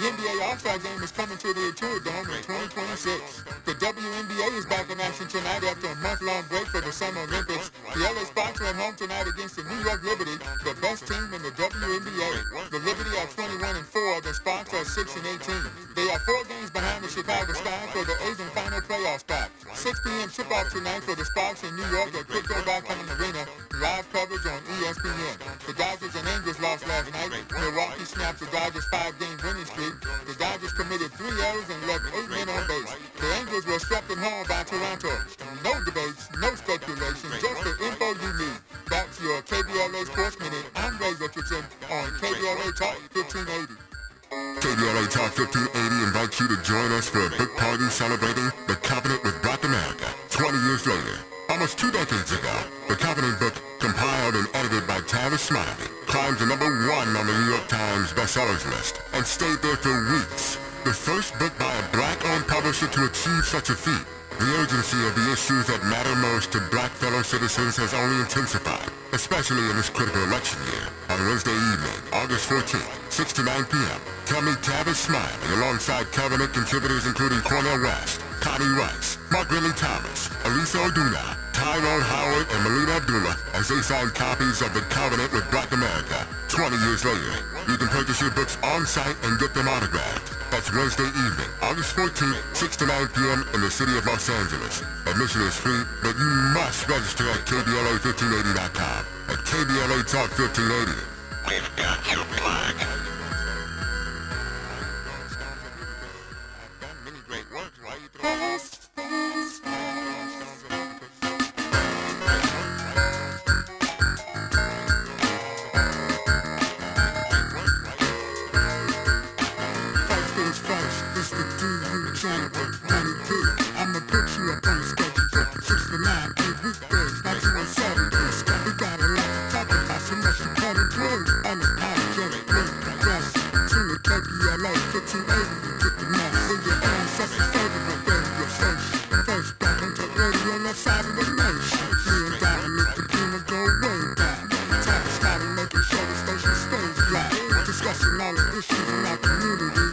NBA All-Star Game is coming to the Intuit Dome in 2026. The WNBA is back in action tonight after a month-long break for the Summer Olympics. The LA Sparks are at home tonight against the New York Liberty, the best team in the WNBA. The Liberty are 21-4, the Sparks are 6-18. They are 4 games behind the Chicago Sky for the 8th and final playoff spot. 6 p.m. tip-off tonight for the Sparks in New York at Crypto.com Arena. Live coverage on ESPN. The Dodgers and Angels lost last night. Milwaukee snapped the Dodgers' 5-game winning streak. The Dodgers committed 3 errors and left 8 men on base. The Angels were swept at home by Toronto. No debates, no speculation, just the info you need. That's your KBLA Sports Minute. I'm Ray Richardson on KBLA Talk 1580. KBLA Talk 1580 invites you to join us for a book party celebrating The Covenant with Black America 20 years later. Almost 2 decades ago, the Covenant book, compiled and edited by Tavis Smiley, climbed to number 1 on the New York Times bestsellers list and stayed there for weeks. The first book by a black-owned publisher to achieve such a feat. The urgency of the issues that matter most to black fellow citizens has only intensified, especially in this critical election year. On Wednesday evening, August 14th, 6 to 9 p.m., come meet Tavis Smiley alongside Covenant contributors including Cornel West, Connie Rice, Mark Ridley Thomas, Elisa Oduna, Tyrone Howard, and Melina Abdullah as they sign copies of The Covenant with Black America. 20 years later, you can purchase your books on site and get them autographed. That's Wednesday evening, August 14th, 6 to 9 p.m. in the city of Los Angeles. Admission is free, but you must register at KBLA1580.com. At KBLA Talk 1580, we've got your flag. First things first. It's the DU channel, Money P. I'ma put you up on the schedule, 6 to 9, 8 weekdays, not 2 on Saturdays. We got a lot to talk about, so much you cut it through. Unapologetic, progress. Tune to KBLA 1580 to get the mess. With your ancestors' favorite radio station. First back on top radio on that side of the nation. Me and Dominique DiPrima go way back. Time started making sure the station stays black. Discussing all the issues in our community.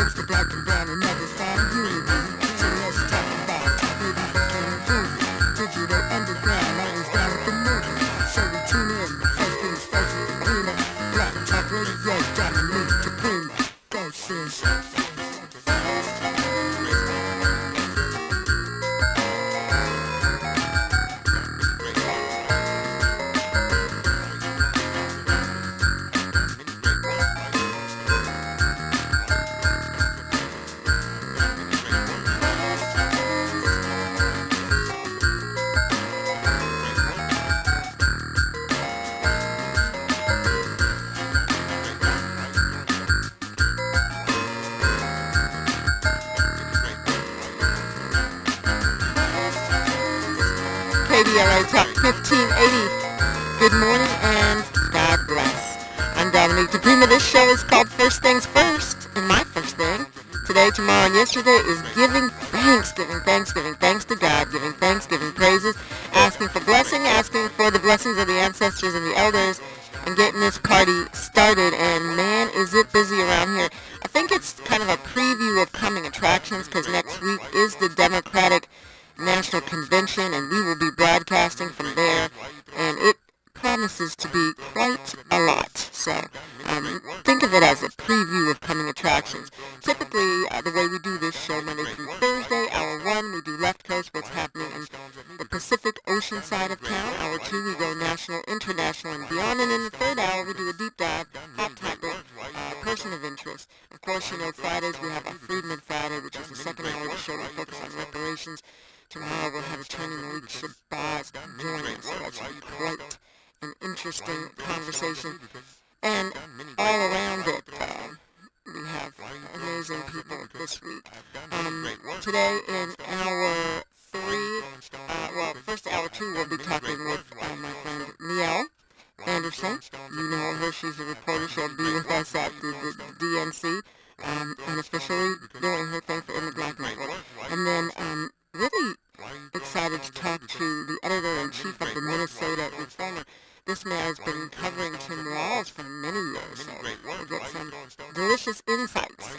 The black and brown and others find unity. So let's talk about it. Maybe we can improve it. Digital underground, always down with the movie. So we tune in. First things first with the DiPrima. Black Talk Radio, Dominique DiPrima. Go sis. KBLA Talk 1580. Good morning and God bless. I'm Dominique DiPrima. This show is called First Things First. And my first thing, today, tomorrow, and yesterday is giving thanks. Giving thanks to God, giving thanks, giving praises, asking for blessing, asking for the blessings of the ancestors and the elders, and getting this party started. And man, is it busy around here. I think it's kind of a preview of coming attractions because next week is the Democratic National Convention, and we will be broadcasting from there, and it promises to be quite a lot. So think of it as a preview of coming attractions. Typically, the way we do this show, Monday through Thursday, hour 1, we do Left Coast, what's happening in the Pacific Ocean side of town. Hour 2, we go national, international, and beyond. And in the third hour, we do a deep dive, hot topic, person of interest. Of course, you know, Fridays, we have our Freedman Friday, which is the second hour of the show. We focus on reparations. Tomorrow we'll have Attorney Leadership Boz joining us, so that should be quite an interesting conversation. And all around it, we have amazing people this week. Today in hour 3, first hour 2, we'll be talking with my friend Miel Anderson. You know her, she's a reporter. She'll be with us at the DNC, unofficially doing her thing for In the Black Network. And then really excited to talk to the editor-in-chief of the Minnesota Reformer. This man has been covering Tim Walz for many years, so we'll get some delicious insights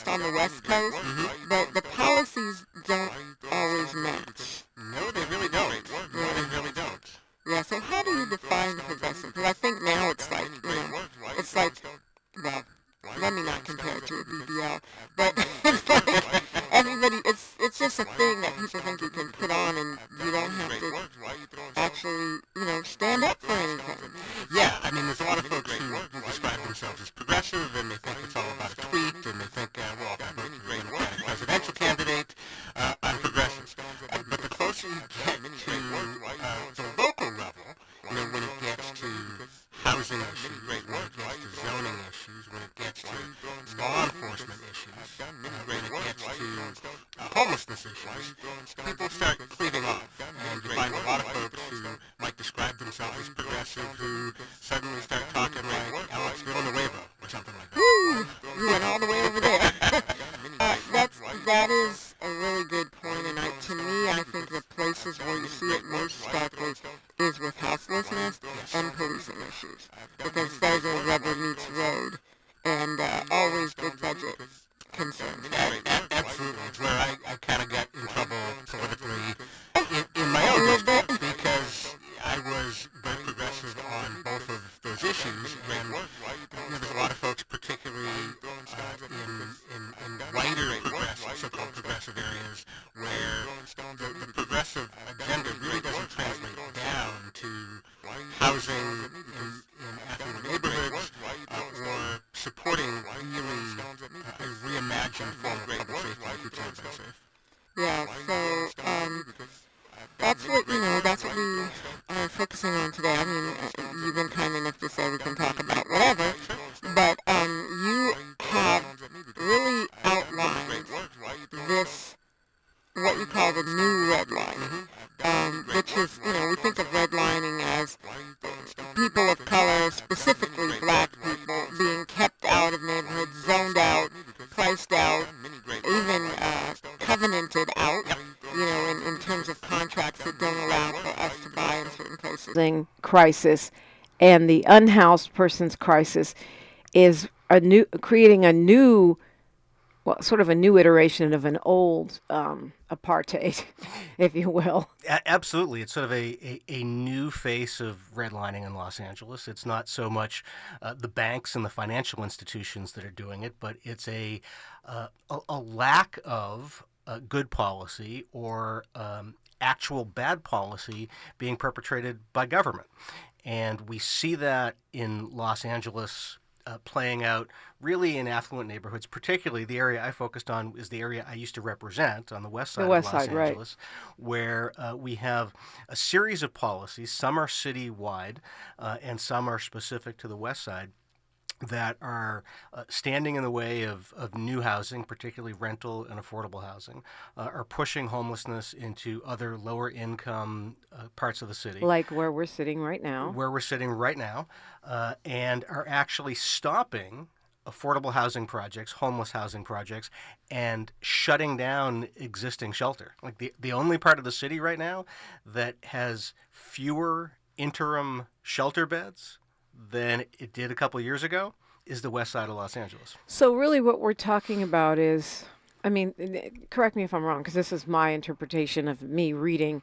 based on the West Coast, but the policies don't always match. No, they really don't. No, they really don't. Yeah, so how do you define progressive? Because I think now it's like, well, let me not compare it to a BBL, but it's like everybody, it's just a thing that people think you can put on and you don't have to actually, stand up for anything. Yeah, I mean, there's a lot of folks who describe themselves as progressive, and they think it's all about a tweet, and they think, well, if I vote for a Democratic presidential candidate, I'm progressive. But the closer you get to the local level, when it gets to housing issues, when it gets to zoning issues, when it gets to law enforcement issues, when it gets to homelessness issues, people start cleaving off. And you find a lot of folks who might describe themselves as progressive who suddenly start talking like Alex Villanueva or something like that. Woo! You went all the way over there. That is a really good point, and to me, I think the places where you see it most starkly is with houselessness and policing issues, because those are rubber meets road, and always big budget concerns. Absolutely. It's where I kind of got in trouble politically in my own district, because I was very progressive on both of those issues, and there's a lot of folks, particularly in wider progressive, so-called progressive areas, where the progressive agenda really doesn't translate down to housing in affluent neighborhoods or supporting really a reimagined form of public safety that keeps everybody safe. Yeah, so that's what we are focusing on today. I mean, you've been kind enough to say we can talk about whatever, but you have really outlined this, what you call the new redlining, which is, we think of redlining as people of color, specifically black people, being kept out of neighborhoods, zoned out, priced out, even covenanted out, in terms of contracts that don't allow for us to buy in certain places. Crisis, and the unhoused person's crisis is creating a new iteration of an old apartheid, if you will. Absolutely. It's sort of a new face of redlining in Los Angeles. It's not so much the banks and the financial institutions that are doing it, but it's a lack of good policy or actual bad policy being perpetrated by government. And we see that in Los Angeles playing out really in affluent neighborhoods. Particularly the area I focused on is the area I used to represent on the west side of Los Angeles, where we have a series of policies. Some are citywide and some are specific to the west side, that are standing in the way of new housing, particularly rental and affordable housing, are pushing homelessness into other lower income parts of the city. Like where we're sitting right now. And are actually stopping affordable housing projects, homeless housing projects, and shutting down existing shelter. Like the only part of the city right now that has fewer interim shelter beds than it did a couple of years ago is the west side of Los Angeles. So really what we're talking about is, correct me if I'm wrong, because this is my interpretation of me reading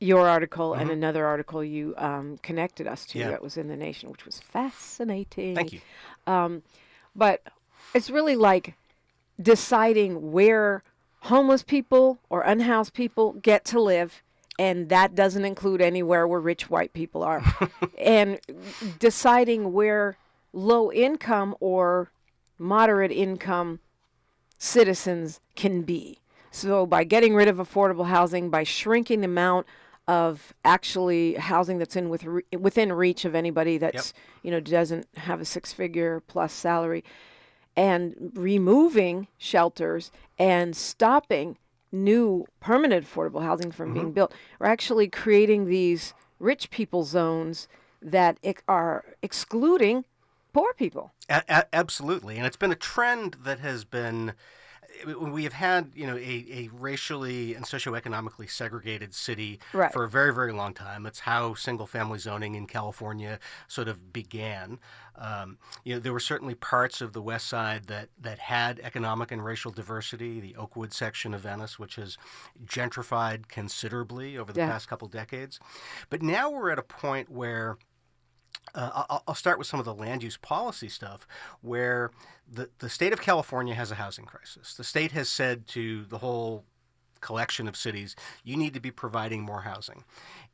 your article and another article you connected us to that was in The Nation, which was fascinating. Thank you. But it's really like deciding where homeless people or unhoused people get to live, and that doesn't include anywhere where rich white people are. And deciding where low income or moderate income citizens can be. So by getting rid of affordable housing, by shrinking the amount of actually housing that's within reach of anybody that's, doesn't have a six-figure plus salary, and removing shelters and stopping new permanent affordable housing from being built, we're actually creating these rich people zones that are excluding poor people. Absolutely. And it's been a trend that has been, we have had, a racially and socioeconomically segregated city Right. for a very, very long time. It's how single-family zoning in California sort of began. There were certainly parts of the West Side that had economic and racial diversity. The Oakwood section of Venice, which has gentrified considerably over the past couple decades. But now we're at a point where I'll start with some of the land use policy stuff, where the state of California has a housing crisis. The state has said to the whole collection of cities, you need to be providing more housing.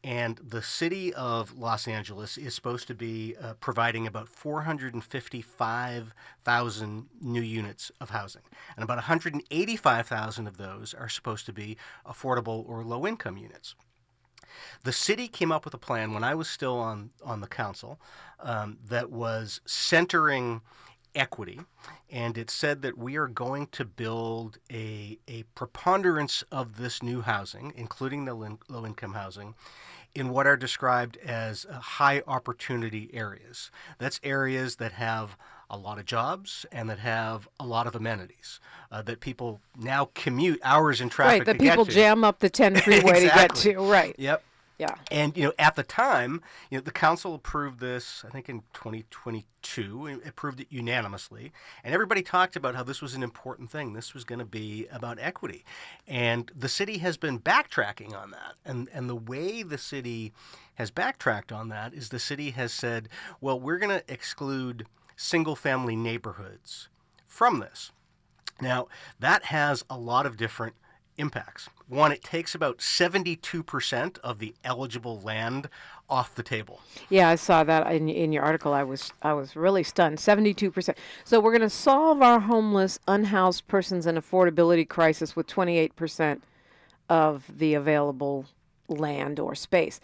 And the city of Los Angeles is supposed to be providing about 455,000 new units of housing. And about 185,000 of those are supposed to be affordable or low-income units. The city came up with a plan when I was still on the council that was centering equity, and it said that we are going to build a preponderance of this new housing, including the low-income housing, in what are described as high opportunity areas. That's areas that have a lot of jobs and that have a lot of amenities that people now commute hours in traffic Right, that to get people to. jam up the 10 freeway to get Exactly. to. Right. Yep. Yeah. And, at the time, the council approved this, I think in 2022, it approved it unanimously. And everybody talked about how this was an important thing. This was going to be about equity. And the city has been backtracking on that. And the way the city has backtracked on that is the city has said, well, we're going to exclude single-family neighborhoods from this. Now, that has a lot of different impacts. One, it takes about 72% of the eligible land off the table. Yeah, I saw that in your article. I was really stunned. 72%. So we're going to solve our homeless, unhoused persons and affordability crisis with 28% of the available land or space.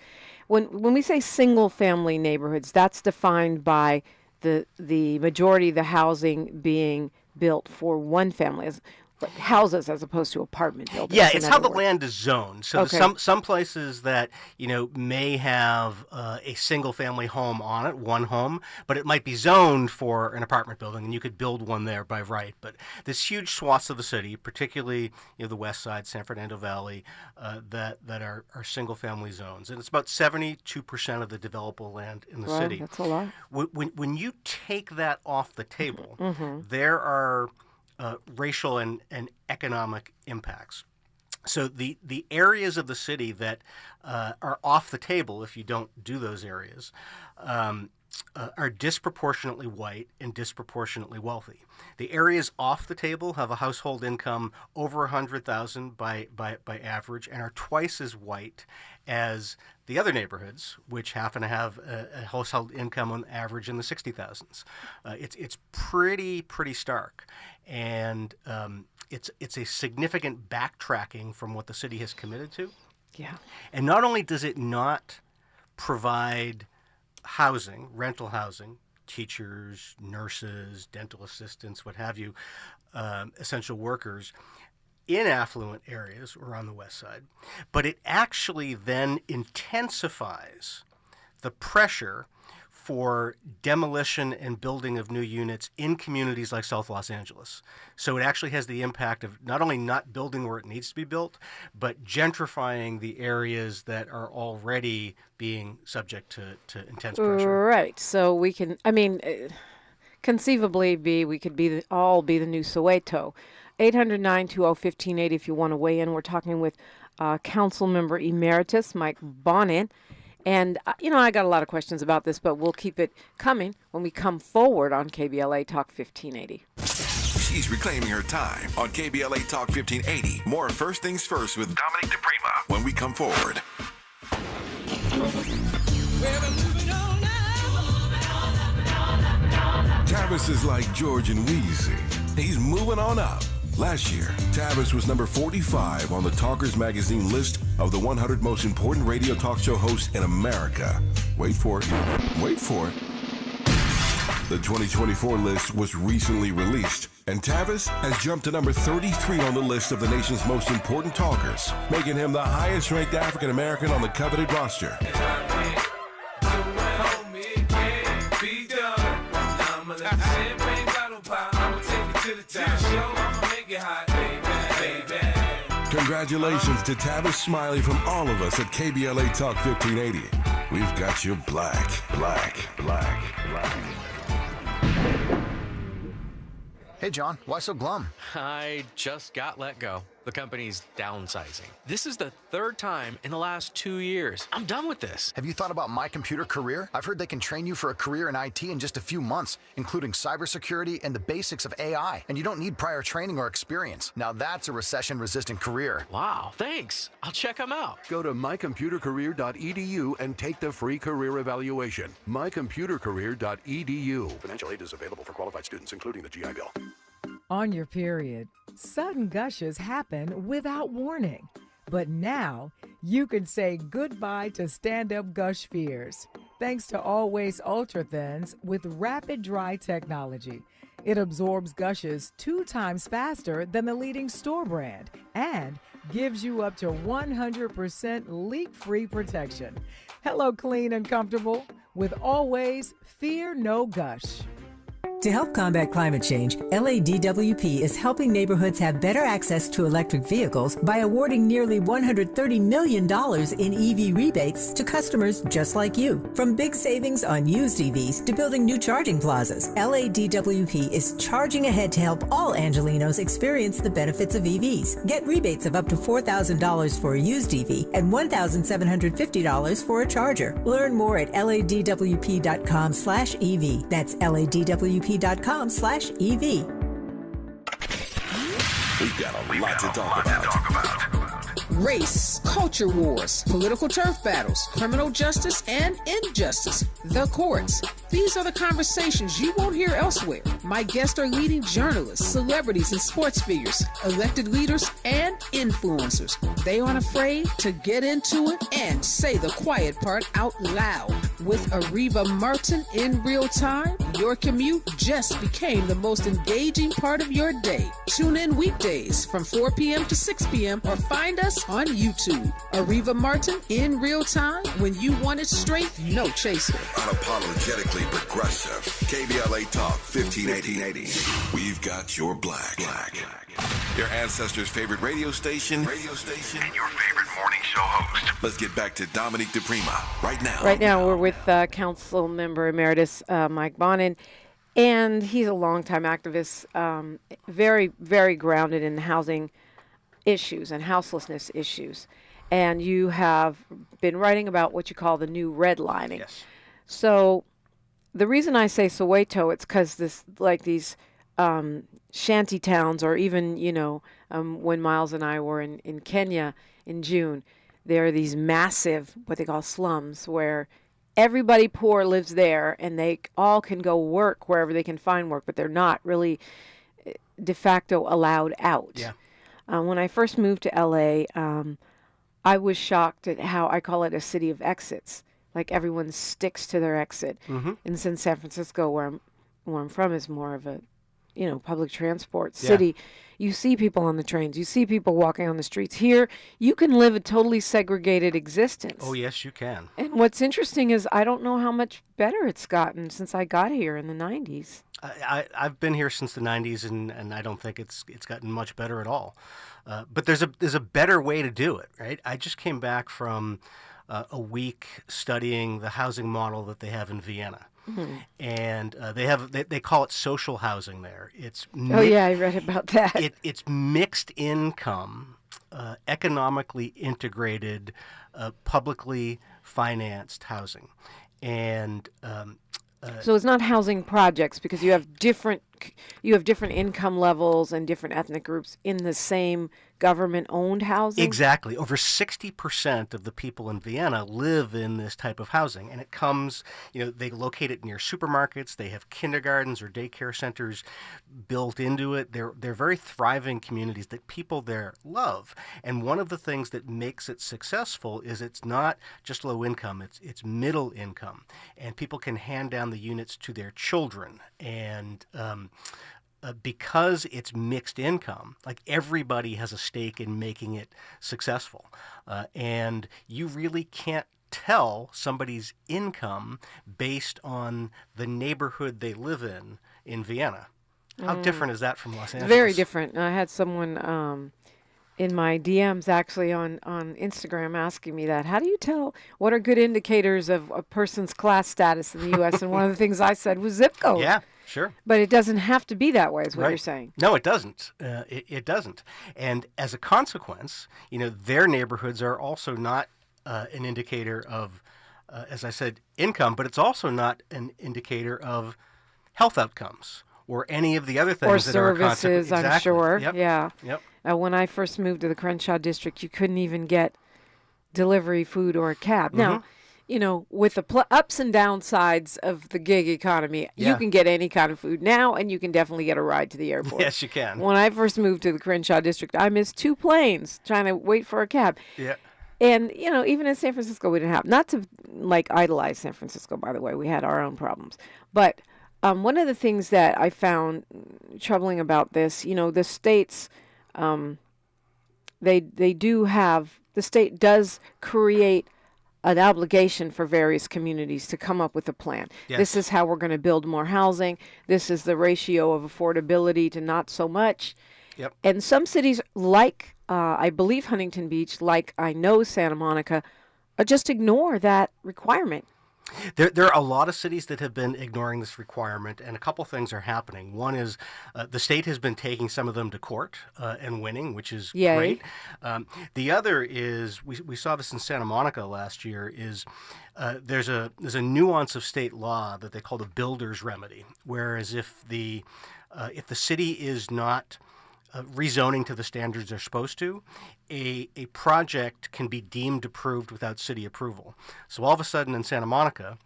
When we say single-family neighborhoods, that's defined by the majority of the housing being built for one family. Like houses as opposed to apartment buildings. Yeah, it's how the words. land is zoned. So Okay. some places that may have a single family home on it, one home, but it might be zoned for an apartment building, and you could build one there by right. But this huge swaths of the city, particularly the West Side, San Fernando Valley, that are single family zones, and it's about 72% of the developable land in the Wow, city. that's a lot. When you take that off the table, Mm-hmm. there are racial and economic impacts. So the areas of the city that are off the table, if you don't do those areas, are disproportionately white and disproportionately wealthy. The areas off the table have a household income over $100,000 by average and are twice as white as the other neighborhoods, which happen to have a household income on average in the 60,000s. It's pretty stark, and it's a significant backtracking from what the city has committed to. Yeah. And not only does it not provide housing, rental housing, teachers, nurses, dental assistants, what have you, essential workers in affluent areas or on the West Side, but it actually then intensifies the pressure for demolition and building of new units in communities like South Los Angeles. So it actually has the impact of not only not building where it needs to be built, but gentrifying the areas that are already being subject to intense pressure. Right. So we can, conceivably we could all be the new Soweto. 800-920-1580 if you want to weigh in. We're talking with Councilmember Emeritus Mike Bonin. And, I got a lot of questions about this, but we'll keep it coming when we come forward on KBLA Talk 1580. She's reclaiming her time on KBLA Talk 1580. More First Things First with Dominique DiPrima when we come forward. Tavis is like George and Wheezy. He's moving on up. Last year, Tavis was number 45 on the Talkers Magazine list of the 100 most important radio talk show hosts in America. Wait for it. Wait for it. The 2024 list was recently released, and Tavis has jumped to number 33 on the list of the nation's most important talkers, making him the highest-ranked African American on the coveted roster. Congratulations to Tavis Smiley from all of us at KBLA Talk 1580. We've got you black. Hey, John, why so glum? I just got let go. The company's downsizing. This is the third time in the last 2 years. I'm done with this. Have you thought about My Computer Career? I've heard they can train you for a career in IT in just a few months, including cybersecurity and the basics of AI. And you don't need prior training or experience. Now that's a recession-resistant career. Wow, thanks. I'll check them out. Go to mycomputercareer.edu and take the free career evaluation. mycomputercareer.edu. Financial aid is available for qualified students, including the GI Bill. On your period, sudden gushes happen without warning. But now, you can say goodbye to stand-up gush fears, thanks to Always Ultra Thins with rapid dry technology. It absorbs gushes 2 times faster than the leading store brand and gives you up to 100% leak-free protection. Hello, clean and comfortable with Always Fear No Gush. To help combat climate change, LADWP is helping neighborhoods have better access to electric vehicles by awarding nearly $130 million in EV rebates to customers just like you. From big savings on used EVs to building new charging plazas, LADWP is charging ahead to help all Angelinos experience the benefits of EVs. Get rebates of up to $4,000 for a used EV and $1,750 for a charger. Learn more at ladwp.com/EV. That's ladwp.com/EV. We've got a lot to talk about. Race, culture wars, political turf battles, criminal justice and injustice, the courts. These are the conversations you won't hear elsewhere. My guests are leading journalists, celebrities, and sports figures, elected leaders, and influencers. They aren't afraid to get into it and say the quiet part out loud. With Ariva Martin in real time, your commute just became the most engaging part of your day. Tune in weekdays from 4 p.m. to 6 p.m. or find us on YouTube. Ariva Martin in real time, when you want it straight, no chaser. Unapologetically progressive. KBLA Talk 1580. We've got your black. Your ancestors' favorite radio station. And your favorite morning show host. Let's get back to Dominique DiPrima right now. Right now we're with Councilmember Emeritus Mike Bonin, and he's a longtime activist, very, very grounded in housing issues and houselessness issues. And you have been writing about what you call the new redlining. Yes. So the reason I say Soweto, it's because these shanty towns, or even, when Miles and I were in Kenya in June, there are these massive, what they call slums, where everybody poor lives there and they all can go work wherever they can find work, but they're not really de facto allowed out. Yeah. When I first moved to LA, I was shocked at how I call it a city of exits. Like everyone sticks to their exit. Mm-hmm. And since San Francisco, where I'm from, is more of a, public transport city, you see people on the trains, you see people walking on the streets. Here, you can live a totally segregated existence. Oh, yes, you can. And what's interesting is I don't know how much better it's gotten since I got here in the 90s. I've been here since the 90s, and I don't think it's gotten much better at all. But there's a better way to do it, right? I just came back from a week studying the housing model that they have in Vienna. Mm-hmm. And they call it social housing there. I read about that. It's mixed income, economically integrated, publicly financed housing, and so it's not housing projects, because you have different income levels and different ethnic groups in the same government-owned housing? Exactly. Over 60% of the people in Vienna live in this type of housing, and it comes, they locate it near supermarkets, they have kindergartens or daycare centers built into it. They're very thriving communities that people there love. And one of the things that makes it successful is it's not just low income, it's middle income. And people can hand down the units to their children. And because it's mixed income, like everybody has a stake in making it successful. And you really can't tell somebody's income based on the neighborhood they live in Vienna. How different is that from Los Angeles? Very different. I had someone in my DMs actually on Instagram asking me that. How do you tell what are good indicators of a person's class status in the U.S.? And one of the things I said was zip code. Yeah, sure. But it doesn't have to be that way, is what Right. you're saying. No, it doesn't. It doesn't. And as a consequence, their neighborhoods are also not an indicator of, as I said, income, but it's also not an indicator of health outcomes or any of the other things Or that are a consequence. services, I'm Exactly. sure. Yep. Yeah. Yep. When I first moved to the Crenshaw district, you couldn't even get delivery food or a cab. Now, with the ups and downsides of the gig economy, you Yeah. can get any kind of food now, and you can definitely get a ride to the airport. Yes, you can. When I first moved to the Crenshaw district, I missed 2 planes trying to wait for a cab. Yeah. And, even in San Francisco, we didn't have, not to idolize San Francisco, by the way, we had our own problems. But one of the things that I found troubling about this, the states, they do have, the state does create an obligation for various communities to come up with a plan. Yes. This is how we're going to build more housing. This is the ratio of affordability to not so much. Yep. And some cities like, I believe Huntington Beach, like I know Santa Monica, just ignore that requirement. There are a lot of cities that have been ignoring this requirement, and a couple things are happening. One is the state has been taking some of them to court and winning, which is Yay. great. The other is, we saw this in Santa Monica last year, is there's a nuance of state law that they call the builder's remedy, whereas if the city is not rezoning to the standards they're supposed to, a project can be deemed approved without city approval. So all of a sudden in Santa Monica,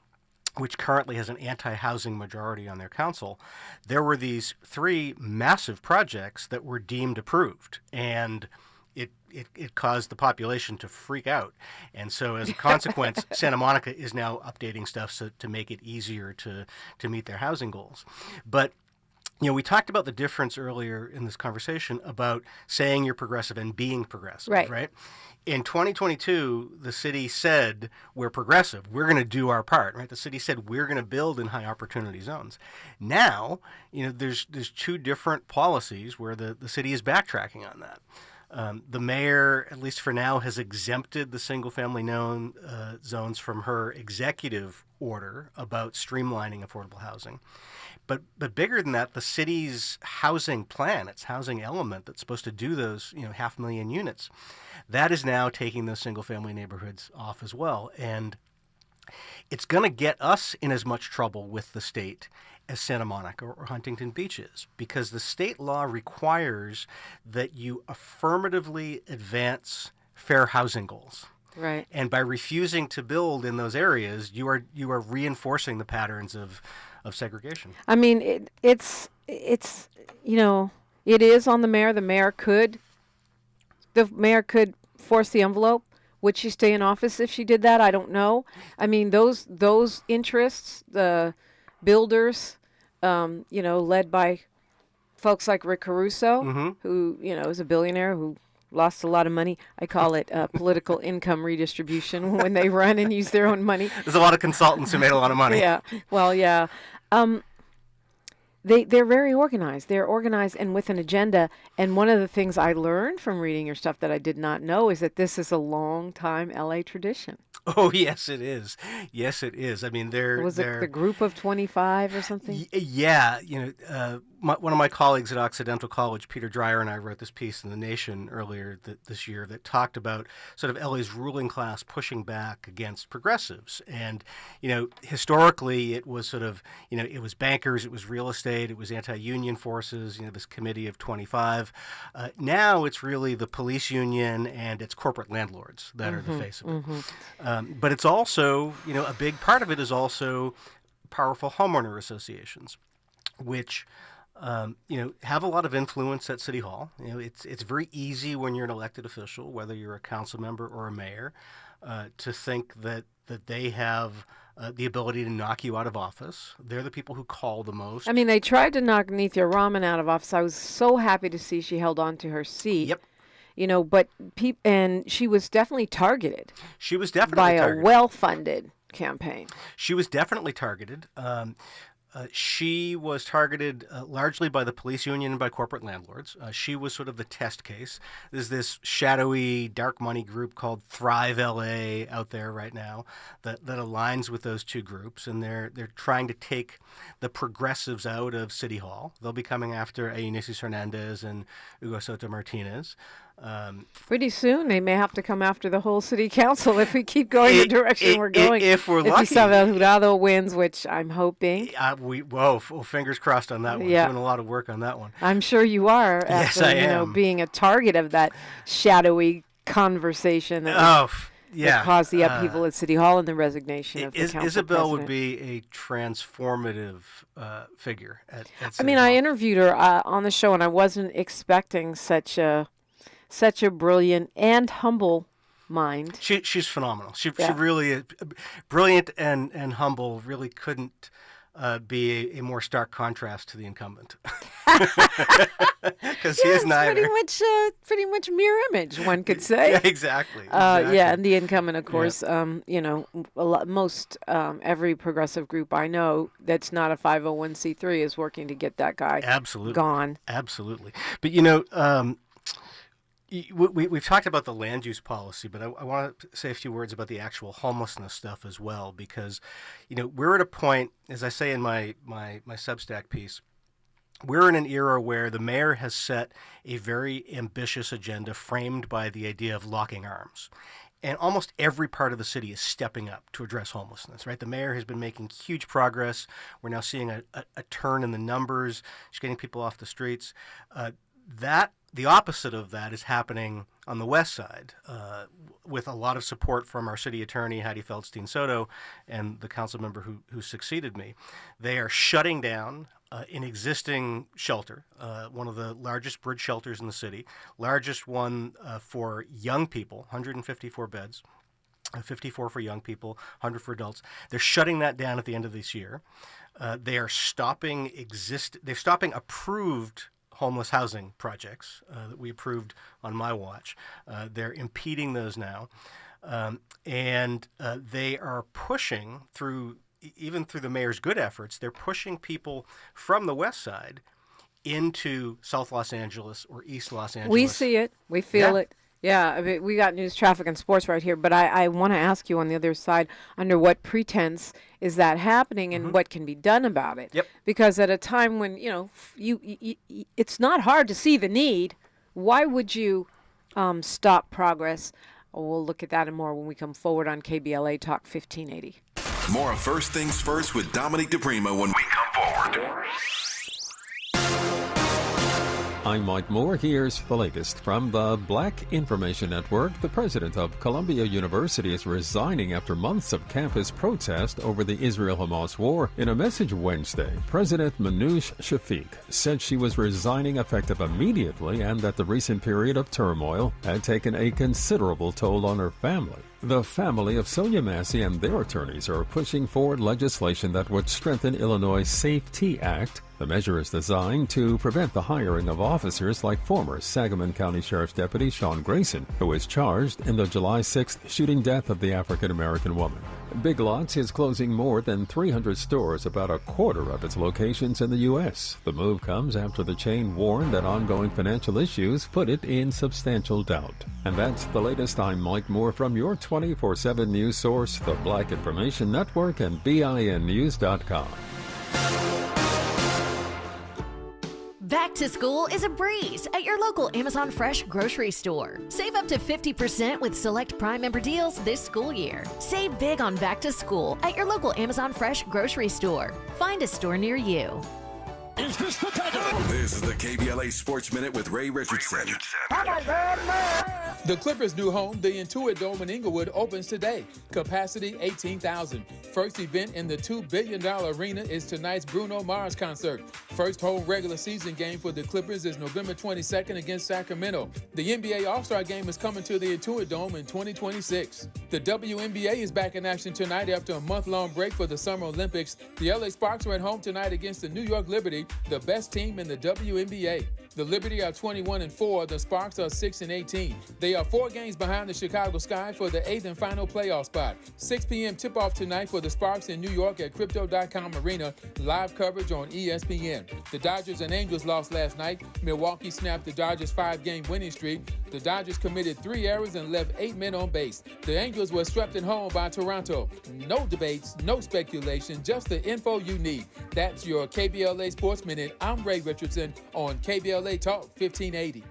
which currently has an anti-housing majority on their council, there were these 3 massive projects that were deemed approved, and it caused the population to freak out. And so as a consequence, Santa Monica is now updating stuff to make it easier to meet their housing goals. But we talked about the difference earlier in this conversation about saying you're progressive and being progressive, right? In 2022, the city said, we're progressive. We're going to do our part, right? The city said, we're going to build in high opportunity zones. Now, there's 2 different policies where the city is backtracking on that. The mayor, at least for now, has exempted the single-family zones from her executive order about streamlining affordable housing. But bigger than that, the city's housing plan, its housing element that's supposed to do those 500,000 units, that is now taking those single-family neighborhoods off as well. And it's going to get us in as much trouble with the state as Santa Monica or Huntington Beach is, because the state law requires that you affirmatively advance fair housing goals. Right. And by refusing to build in those areas, you are reinforcing the patterns of segregation. I mean, it is on the mayor. The mayor could force the envelope. Would she stay in office if she did that? I don't know. I mean, those interests, the builders, led by folks like Rick Caruso, who, is a billionaire who lost a lot of money. I call it political income redistribution when they run and use their own money. There's a lot of consultants who made a lot of money. Yeah. Well, yeah. They're very organized. They're organized and with an agenda. And one of the things I learned from reading your stuff that I did not know is that this is a long-time LA tradition. Oh, yes, it is. Yes, it is. I mean, Was it the group of 25 or something? Yeah. One of my colleagues at Occidental College, Peter Dreyer, and I wrote this piece in The Nation earlier this year that talked about sort of LA's ruling class pushing back against progressives. And, historically it was sort of, it was bankers, it was real estate, it was anti-union forces, this committee of 25. Now it's really the police union and it's corporate landlords that are the face of it. But it's also, a big part of it is also powerful homeowner associations, which have a lot of influence at City Hall. It's very easy when you're an elected official, whether you're a council member or a mayor, to think that they have the ability to knock you out of office. They're the people who call the most. I mean, they tried to knock Nithya Raman out of office. I was so happy to see she held on to her seat. Yep. But and she was definitely targeted. She was definitely by targeted. a well-funded campaign. She was definitely targeted. She was targeted largely by the police union and by corporate landlords. She was sort of the test case. There's this shadowy dark money group called Thrive LA out there right now that aligns with those two groups, and they're trying to take the progressives out of City Hall. They'll be coming after Eunisses Hernandez and Hugo Soto Martinez. Pretty soon they may have to come after the whole city council if we keep going the direction we're going. If we're lucky. If Isabel Jurado wins, which I'm hoping. Fingers crossed on that one. Yeah. Doing a lot of work on that one. I'm sure you are. Yes, after, I am. Being a target of that shadowy conversation that that caused the upheaval at City Hall and the resignation of the council Isabel president. would be a transformative figure at City I Hall. I interviewed her on the show, and I wasn't expecting such a brilliant and humble mind. She's phenomenal. She really is brilliant and humble. Really couldn't be a more stark contrast to the incumbent. Because he is neither. Pretty much mirror image, one could say. Yeah, exactly. And the incumbent, of course, most every progressive group I know that's not a 501c3 is working to get that guy gone. Absolutely. But we've talked about the land use policy, but I want to say a few words about the actual homelessness stuff as well, because, we're at a point, as I say in my Substack piece, we're in an era where the mayor has set a very ambitious agenda framed by the idea of locking arms. And almost every part of the city is stepping up to address homelessness, right? The mayor has been making huge progress. We're now seeing a turn in the numbers. She's getting people off the streets. The opposite of that is happening on the west side, with a lot of support from our city attorney, Heidi Feldstein Soto, and the council member who succeeded me. They are shutting down an existing shelter, one of the largest bridge shelters in the city, largest one for young people, 154 beds. 54 for young people, 100 for adults. They're shutting that down at the end of this year. They are stopping approved homeless housing projects that we approved on my watch. They're impeding those now. And they are pushing even through the mayor's good efforts, they're pushing people from the west side into South Los Angeles or East Los Angeles. We see it. We feel it. Yeah, we got news, traffic, and sports right here. But I want to ask you on the other side, under what pretense is that happening, and what can be done about it? Yep. Because at a time when it's not hard to see the need, why would you stop progress? We'll look at that and more when we come forward on KBLA Talk 1580. More of First Things First with Dominique DiPrima when we come forward. I'm Mike Moore. Here's the latest from the Black Information Network. The president of Columbia University is resigning after months of campus protest over the Israel-Hamas war. In a message Wednesday, President Manoush Shafiq said she was resigning effective immediately and that the recent period of turmoil had taken a considerable toll on her family. The family of Sonia Massey and their attorneys are pushing forward legislation that would strengthen Illinois' Safety Act. The measure is designed to prevent the hiring of officers like former Sangamon County Sheriff's Deputy Sean Grayson, who was charged in the July 6th shooting death of the African-American woman. Big Lots is closing more than 300 stores, about a quarter of its locations in the U.S. The move comes after the chain warned that ongoing financial issues put it in substantial doubt. And that's the latest. I'm Mike Moore from your 24/7 news source, the Black Information Network and BINnews.com. Back to school is a breeze at your local Amazon Fresh grocery store. Save up to 50% with select Prime member deals this school year. Save big on back to school at your local Amazon Fresh grocery store. Find a store near you. Is this the time? This is the KBLA Sports Minute with Ray Richardson. The Clippers' new home, the Intuit Dome in Inglewood, opens today. Capacity 18,000. First event in the $2 billion arena is tonight's Bruno Mars concert. First home regular season game for the Clippers is November 22nd against Sacramento. The NBA All-Star Game is coming to the Intuit Dome in 2026. The WNBA is back in action tonight after a month-long break for the Summer Olympics. The LA Sparks are at home tonight against the New York Liberty. victory, the best team in the WNBA. The Liberty are 21-4. The Sparks are 6-18. They are 4 games behind the Chicago Sky for the 8th and final playoff spot. 6 p.m. tip-off tonight for the Sparks in New York at Crypto.com Arena. Live coverage on ESPN. The Dodgers and Angels lost last night. Milwaukee snapped the Dodgers' 5-game winning streak. The Dodgers committed 3 errors and left 8 men on base. The Angels were swept at home by Toronto. No debates, no speculation, just the info you need. That's your KBLA Sports Minute. I'm Ray Richardson on KBLA Talk 1580.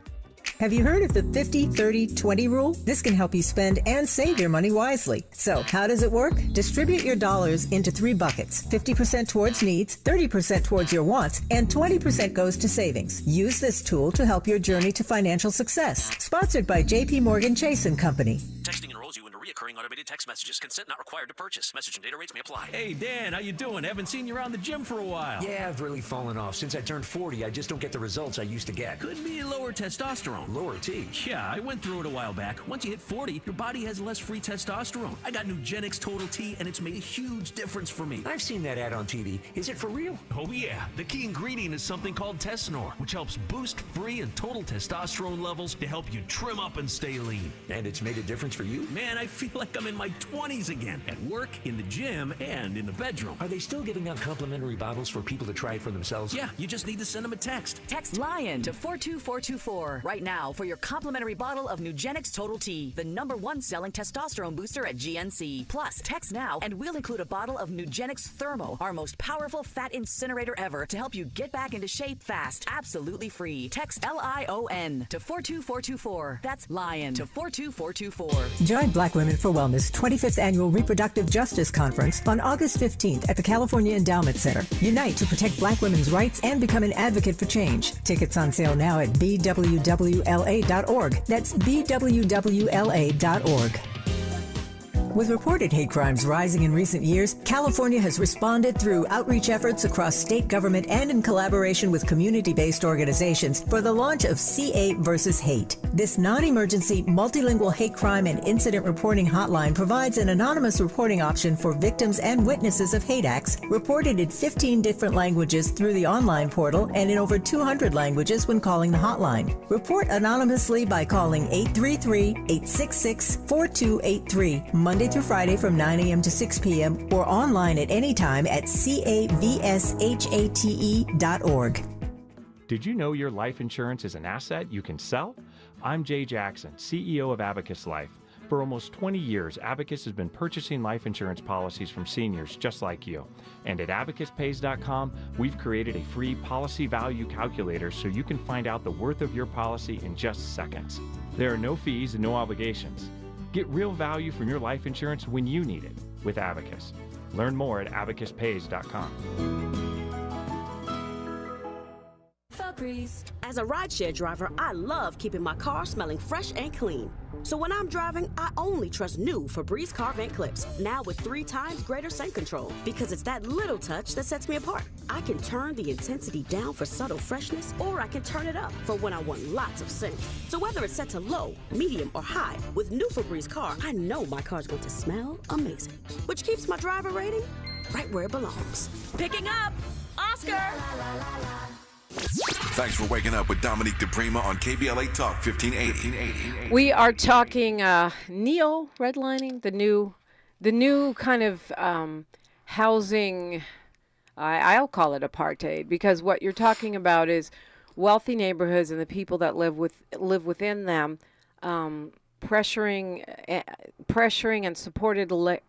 Have you heard of the 50-30-20 rule? This can help you spend and save your money wisely. So, how does it work? Distribute your dollars into 3 buckets. 50% towards needs, 30% towards your wants, and 20% goes to savings. Use this tool to help your journey to financial success. Sponsored by JP Morgan Chase & Company. Texting enrolls you into reoccurring automated text messages. Consent not required to purchase. Message and data rates may apply. Hey, Dan, how you doing? Haven't seen you around the gym for a while. Yeah, I've really fallen off. Since I turned 40, I just don't get the results I used to get. Could be lower testosterone. Lower T. Yeah, I went through it a while back. Once you hit 40, your body has less free testosterone. I got Nugenix Total T, and it's made a huge difference for me. I've seen that ad on TV. Is it for real? Oh, yeah. The key ingredient is something called Tesnor, which helps boost free and total testosterone levels to help you trim up and stay lean. And it's made a difference for you? Man, I feel like I'm in my 20s again. At work, in the gym, and in the bedroom. Are they still giving out complimentary bottles for people to try it for themselves? Yeah, you just need to send them a text. Text LION to 42424 right now for your complimentary bottle of Nugenix Total T, the #1 selling testosterone booster at GNC. Plus, text now and we'll include a bottle of Nugenix Thermo, our most powerful fat incinerator ever, to help you get back into shape fast, absolutely free. Text LION to 42424. That's LION to 42424. Join Black Women for Wellness 25th Annual Reproductive Justice Conference on August 15th at the California Endowment Center. Unite to protect Black women's rights and become an advocate for change. Tickets on sale now at bwwla.org. That's bwwla.org. With reported hate crimes rising in recent years, California has responded through outreach efforts across state government and in collaboration with community-based organizations for the launch of CA versus Hate. This non-emergency, multilingual hate crime and incident reporting hotline provides an anonymous reporting option for victims and witnesses of hate acts reported in 15 different languages through the online portal and in over 200 languages when calling the hotline. Report anonymously by calling 833-866-4283, Monday through Friday from 9 a.m. to 6 p.m. or online at any time at cavshate.org. Did you know your life insurance is an asset you can sell? I'm Jay Jackson, CEO of Abacus Life. For almost 20 years, Abacus has been purchasing life insurance policies from seniors just like you. And at abacuspays.com, we've created a free policy value calculator so you can find out the worth of your policy in just seconds. There are no fees and no obligations. Get real value from your life insurance when you need it with Abacus. Learn more at abacuspays.com. As a rideshare driver, I love keeping my car smelling fresh and clean. So when I'm driving, I only trust new Febreze car vent clips, now with 3 times greater scent control, because it's that little touch that sets me apart. I can turn the intensity down for subtle freshness, or I can turn it up for when I want lots of scent. So whether it's set to low, medium, or high, with new Febreze car, I know my car's going to smell amazing, which keeps my driver rating right where it belongs. Picking up, Oscar! Thanks for waking up with Dominique DiPrima on KBLA Talk 1580. We are talking neo-redlining, the new kind of housing, I'll call it apartheid, because what you're talking about is wealthy neighborhoods and the people that live within them pressuring and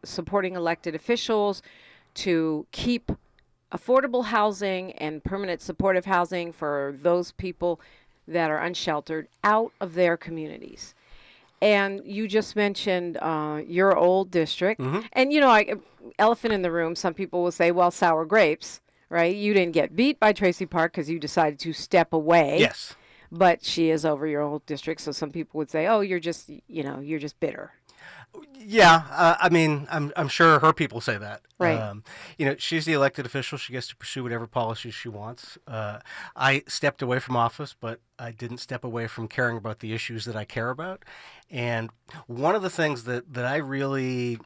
supporting elected officials to keep affordable housing and permanent supportive housing for those people that are unsheltered out of their communities. And you just mentioned your old district. Mm-hmm. And, elephant in the room, some people will say, well, sour grapes, right? You didn't get beat by Tracy Park because you decided to step away. Yes. But she is over your old district, so some people would say, oh, you're just bitter. Yeah, I'm sure her people say that. Right. She's the elected official. She gets to pursue whatever policies she wants. I stepped away from office, but I didn't step away from caring about the issues that I care about. And one of the things that I really,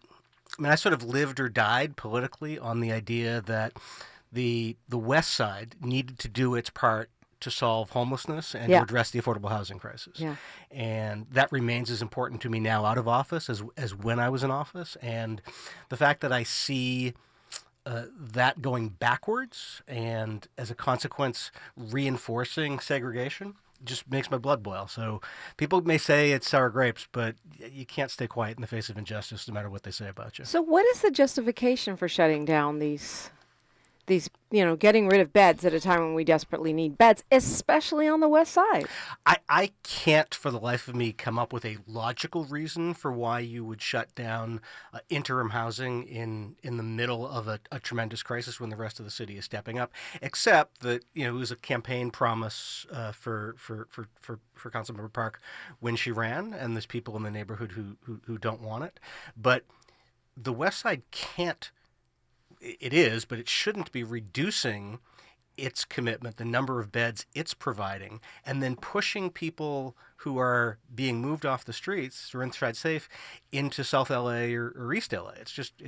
I sort of lived or died politically on the idea that the West Side needed to do its part to solve homelessness and Yeah. to address the affordable housing crisis. Yeah. And that remains as important to me now out of office as when I was in office. And the fact that I see that going backwards and as a consequence reinforcing segregation just makes my blood boil. So people may say it's sour grapes, but you can't stay quiet in the face of injustice no matter what they say about you. So what is the justification for shutting down these, getting rid of beds at a time when we desperately need beds, especially on the West Side? I can't for the life of me come up with a logical reason for why you would shut down interim housing in the middle of a tremendous crisis when the rest of the city is stepping up, except that, it was a campaign promise for Councilmember Park when she ran, and there's people in the neighborhood who don't want it. But the West Side can't. It is, but it shouldn't be reducing its commitment, the number of beds it's providing, and then pushing people who are being moved off the streets or inside safe into South LA or East LA. It's just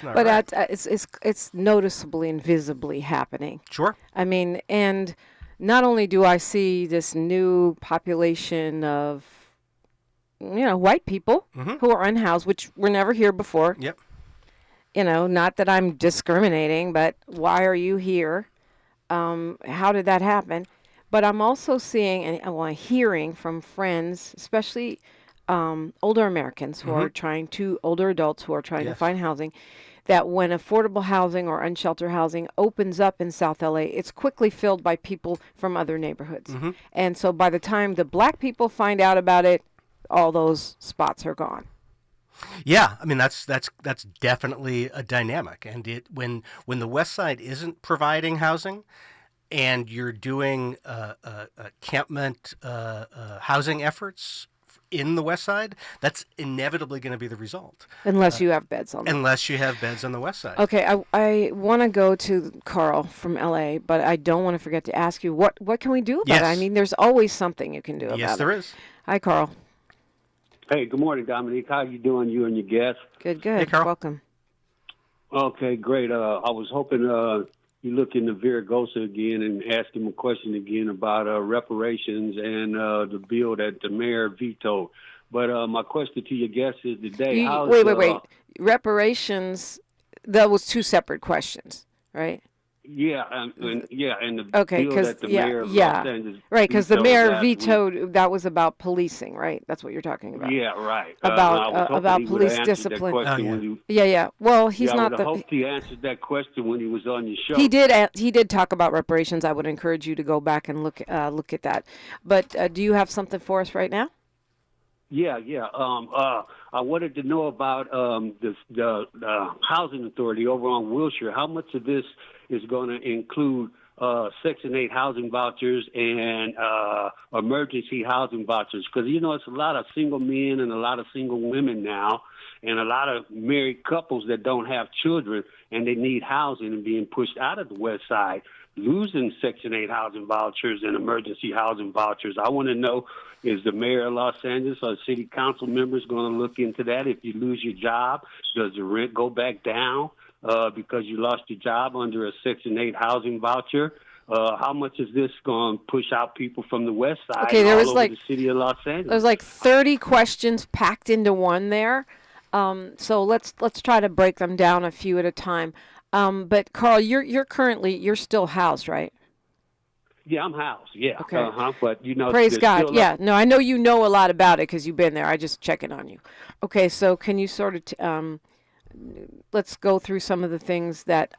not right. But it's noticeably and visibly happening. Sure. I mean, and not only do I see this new population of, white people who are unhoused, which were never here before. Yep. Not that I'm discriminating, but why are you here? How did that happen? But I'm also seeing and hearing from friends, especially older Americans who are older adults who are trying to find housing, that when affordable housing or unsheltered housing opens up in South LA, it's quickly filled by people from other neighborhoods. And so by the time the black people find out about it, all those spots are gone. Yeah, I mean that's definitely a dynamic, and when the West Side isn't providing housing, and you're doing campment housing efforts in the West Side, that's inevitably going to be the result. Unless you have beds on. Unless you have beds on the West Side. Okay, I want to go to Carl from LA, but I don't want to forget to ask you what can we do about it? I mean, there's always something you can do about it. Yes, there is. Hi, Carl. Hey, good morning, Dominique. How you doing, you and your guests? Good. Hey, Carl. Welcome. Okay, great. I was hoping you look into Viragosa again and ask him a question again about reparations and the bill that the mayor vetoed. But my question to your guests is today. Wait. Reparations, that was two separate questions, right? Yeah, and the okay, bill that the mayor of Los Angeles right, because the mayor vetoed vetoed. That was about policing, right? That's what you're talking about. Yeah, right. About police discipline. Yeah. Well, he's not. I hoped he answered that question when he was on your show. He did talk about reparations. I would encourage you to go back and look at that. But do you have something for us right now? Yeah. I wanted to know about the housing authority over on Wilshire. How much of this is going to include Section 8 housing vouchers and emergency housing vouchers? Because, it's a lot of single men and a lot of single women now and a lot of married couples that don't have children and they need housing and being pushed out of the West Side, losing Section 8 housing vouchers and emergency housing vouchers. I want to know, is the mayor of Los Angeles or city council members going to look into that? If you lose your job, does the rent go back down because you lost your job under a Section 8 housing voucher? How much is this going to push out people from the West Side all over the city of Los Angeles? There's like 30 questions packed into one there. So let's try to break them down a few at a time. But Carl, you're still housed, right? Yeah, I'm housed. Yeah. Okay. But praise God. Yeah. No, I know you know a lot about it because you've been there. I just checking on you. Okay. So can you sort of let's go through some of the things that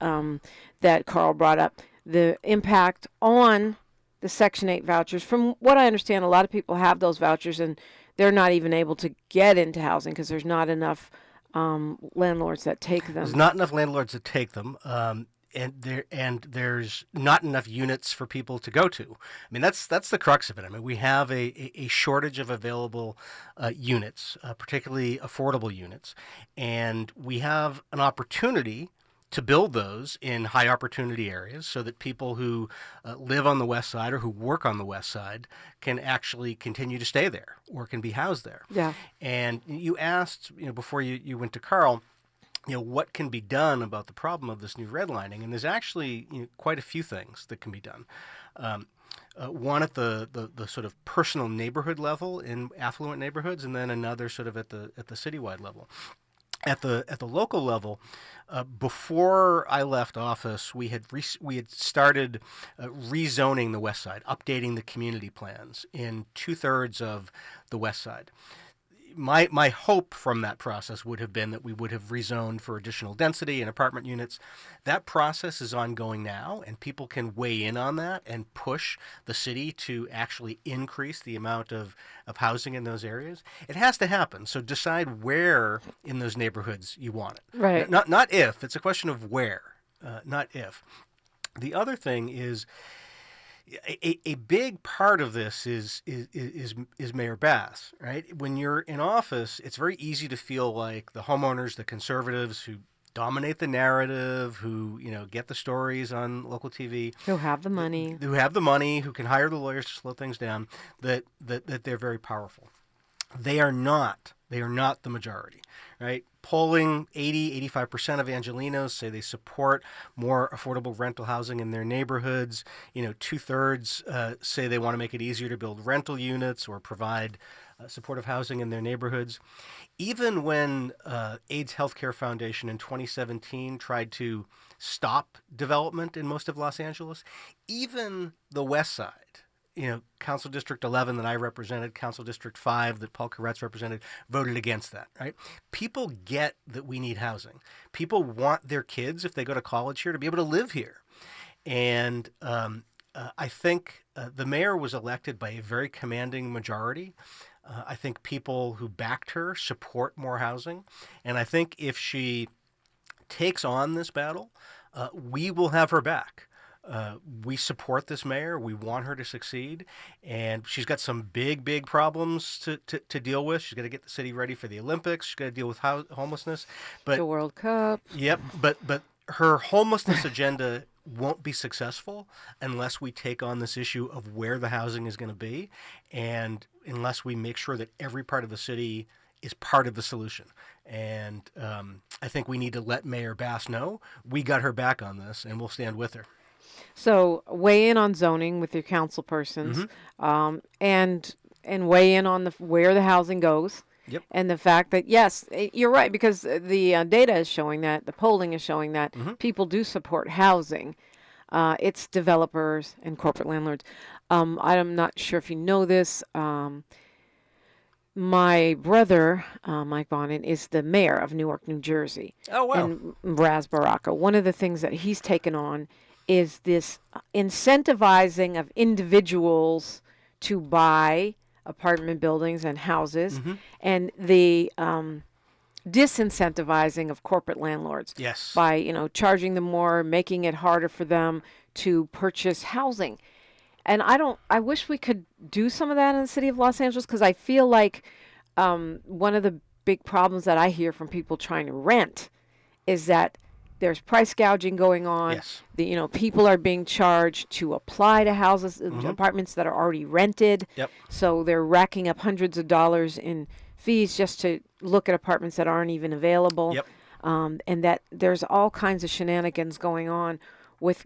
that Carl brought up. The impact on the Section 8 vouchers. From what I understand, a lot of people have those vouchers and they're not even able to get into housing because there's not enough landlords that take them. There's not enough landlords that take them, and there's not enough units for people to go to. I mean, that's the crux of it. I mean, we have a shortage of available units, particularly affordable units, and we have an opportunity to build those in high opportunity areas so that people who live on the West Side or who work on the West Side can actually continue to stay there or can be housed there. Yeah. And you asked, before you went to Carl, what can be done about the problem of this new redlining, and there's actually quite a few things that can be done. One at the sort of personal neighborhood level in affluent neighborhoods, and then another sort of at the citywide level. At the local level, before I left office, we had started rezoning the West Side, updating the community plans in 2/3 of the West Side. My hope from that process would have been that we would have rezoned for additional density and apartment units. That process is ongoing now, and people can weigh in on that and push the city to actually increase the amount of housing in those areas. It has to happen. So decide where in those neighborhoods you want it. Right. Not if. It's a question of where, not if. The other thing is, a big part of this is Mayor Bass, right? When you're in office, it's very easy to feel like the homeowners, the conservatives who dominate the narrative, who get the stories on local TV, who have the money, who can hire the lawyers to slow things down, that they're very powerful. They are not the majority, right? Polling 85% of Angelenos say they support more affordable rental housing in their neighborhoods. 2/3 say they want to make it easier to build rental units or provide supportive housing in their neighborhoods. Even when AIDS Healthcare Foundation in 2017 tried to stop development in most of Los Angeles, even the West Side, Council District 11 that I represented, Council District 5 that Paul Koretz represented, voted against that, right? People get that we need housing. People want their kids, if they go to college here, to be able to live here. And I think the mayor was elected by a very commanding majority. I think people who backed her support more housing. And I think if she takes on this battle, we will have her back. We support this mayor. We want her to succeed. And she's got some big problems to deal with. She's got to get the city ready for the Olympics. She's got to deal with homelessness. But the World Cup. Yep. But her homelessness agenda won't be successful unless we take on this issue of where the housing is going to be, and unless we make sure that every part of the city is part of the solution. And I think we need to let Mayor Bass know we got her back on this, and we'll stand with her. So weigh in on zoning with your council persons, and weigh in on where the housing goes. Yep. And the fact that, yes, you're right, because the data is showing that, the polling is showing that people do support housing. It's developers and corporate landlords. I'm not sure if you know this. My brother, Mike Bonin, is the mayor of Newark, New Jersey. Oh, wow. And Raz Baraka. One of the things that he's taken on is this incentivizing of individuals to buy apartment buildings and houses, and the disincentivizing of corporate landlords. Yes. By, charging them more, making it harder for them to purchase housing. And I wish we could do some of that in the city of Los Angeles, because I feel like one of the big problems that I hear from people trying to rent is that there's price gouging going on. Yes. People are being charged to apply to houses, apartments that are already rented. Yep. So they're racking up hundreds of dollars in fees just to look at apartments that aren't even available. Yep. And that there's all kinds of shenanigans going on with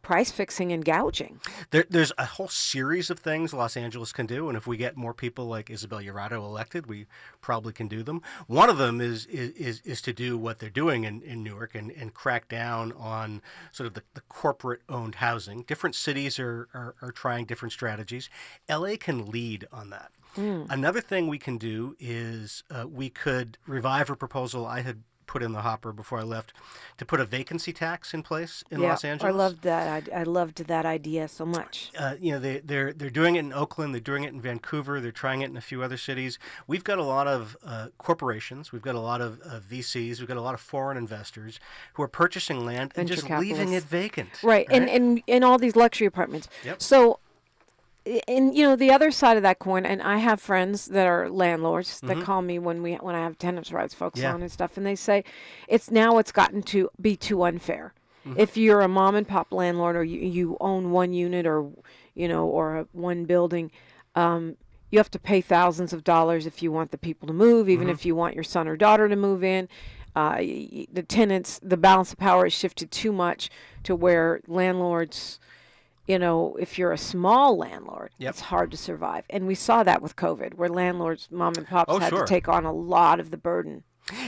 price fixing and gouging. There's a whole series of things Los Angeles can do, and if we get more people like Isabel Urado elected, we probably can do them. One of them is to do what they're doing in Newark and crack down on sort of the corporate-owned housing. Different cities are trying different strategies. LA can lead on that. Another thing we can do is we could revive a proposal I had put in the hopper before I left, to put a vacancy tax in place in Los Angeles. I loved that. I loved that idea so much. They're doing it in Oakland. They're doing it in Vancouver. They're trying it in a few other cities. We've got a lot of corporations. We've got a lot of VCs. We've got a lot of foreign investors who are purchasing land and just leaving it vacant. Right. And in all these luxury apartments. Yep. So, and the other side of that coin, and I have friends that are landlords that call me when I have tenants' rights folks on and stuff, and they say it's gotten to be too unfair. If you're a mom and pop landlord, or you own one unit, or one building, you have to pay thousands of dollars if you want the people to move, even if you want your son or daughter to move in. the tenants, the balance of power is shifted too much to where landlords, if you're a small landlord, it's hard to survive. And we saw that with COVID, where landlords, mom and pops, had to take on a lot of the burden.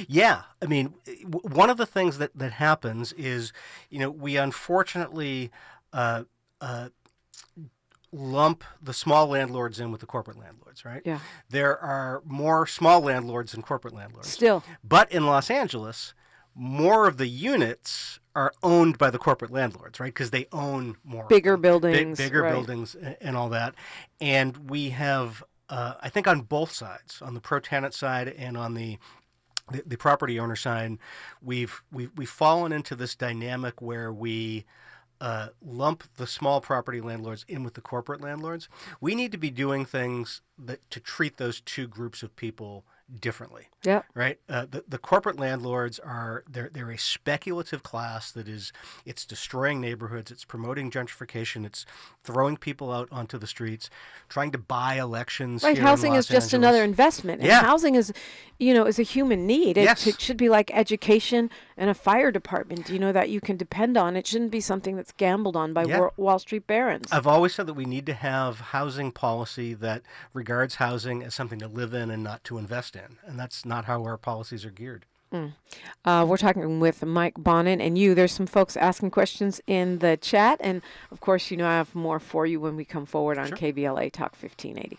Yeah. I mean, one of the things that happens is, we unfortunately lump the small landlords in with the corporate landlords, right? Yeah. There are more small landlords than corporate landlords. Still. But in Los Angeles, more of the units are owned by the corporate landlords, right? Because they own more. Bigger buildings. Bigger buildings and all that. And we have, I think on both sides, on the pro-tenant side and on the property owner side, we've fallen into this dynamic where we lump the small property landlords in with the corporate landlords. We need to be doing things to treat those two groups of people differently. Yeah. Right. The corporate landlords they're a speculative class it's destroying neighborhoods. It's promoting gentrification. It's throwing people out onto the streets, trying to buy elections. Right. Here Housing in is Los just Angeles. another investment. And housing is, is a human need. It should be like education and a fire department, that you can depend on. It shouldn't be something that's gambled on by Wall Street barons. I've always said that we need to have housing policy that regards housing as something to live in and not to invest in. And that's not how our policies are geared. We're talking with Mike Bonin and you. There's some folks asking questions in the chat. And, of course, I have more for you when we come forward on KBLA Talk 1580.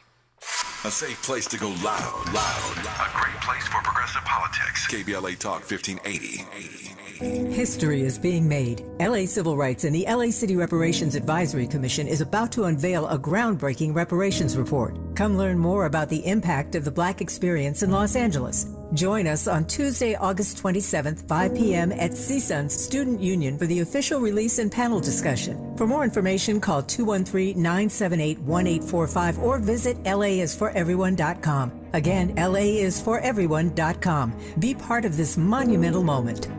A safe place to go loud. A great place for progressive politics. KBLA Talk 1580. History is being made. LA Civil Rights and the LA City Reparations Advisory Commission is about to unveil a groundbreaking reparations report. Come learn more about the impact of the Black experience in Los Angeles. Join us on Tuesday, August 27th, 5 p.m. at CSUN's Student Union for the official release and panel discussion. For more information, call 213-978-1845 or visit laisforeveryone.com. Again, laisforeveryone.com. Be part of this monumental moment.